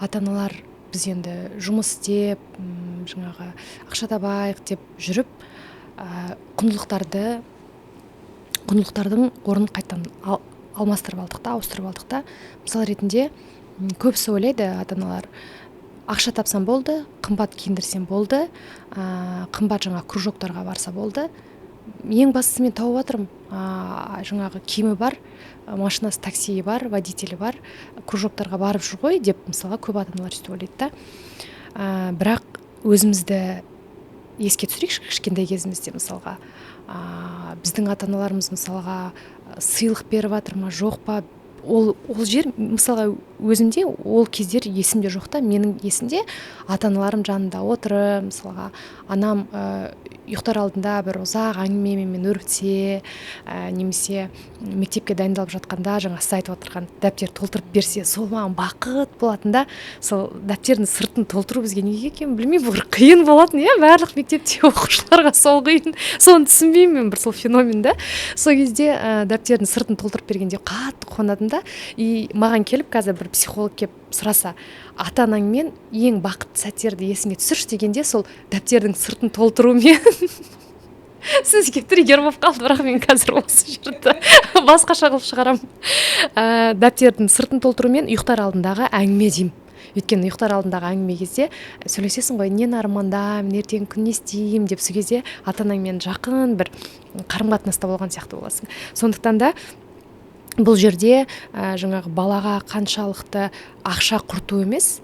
ата-аналар біз енді жұмыс істеп жаңағы ақша табайық деп жүріп құндылықтардың орнын қайтадан алмастырып алдық та, ауыстырып алдық та. Мысал ретінде көбісі ойлайды ата-аналар, ақша тапсам болды, қымбат киіндірсем болды, қымбат жаңа кружоктарға барса болды. Ең бастысы мен тауып жатырмын, жаңағы киімі бар, машинасы, таксиі бар, водителі бар, кружоктарға барып жүр ғой деп мысалға көп ата-аналар сөйтіп ойлайды да. Бірақ өзімізді еске түсірейікші, кішкентай кезімізде мысалға біздің ата-аналарымыз мысалға сыйлық беріп жатыр ма жоқ па, ол жер мысалға өзімде ол кездер есімде жоқ та. Менің есімде ата-аналарым жанында отырып, мысалға анам ұйықтар алдында бір ұзақ әңгімемен өрбітсе, немесе мектепке дайындалып жатқанда жаңа сіз айтып отырған дәптер толтырып берсе, сол маған бақыт болатын да. Сол дәптердің сыртын толтыру бізге неге екенін білмеймін, бір қиын болатын, иә, барлық мектепте оқушыларға сол қиын. Соны түсінбеймін мен, бір сол феномен да. Сол кезде дәптердің сыртын толтырып бергенде қатты қуанадым да. И маған келіп қазір бір психолог келіп сұраса, ата-анаңмен ең бақытты сәттерді есіңе түсірші дегенде, сол дәптердің сыртын толтырумен сізге триггер болып қалды, бірақ мен қазір осы жерді басқаша қылып шығарамын. Дәптердің сыртын толтырумен ұйықтар алдындағы әңгіме деймін. Өйткені ұйықтар алдындағы әңгіме кезде сөйлесесің ғой, нені армандаймын, ертең күн не істеймін деп, сол кезде ата-анаңмен жақын бір қарым-қатынаста болған сияқты боласың. Сондықтан да бұл жерде жаңағы балаға қаншалықты ақша құрту емес,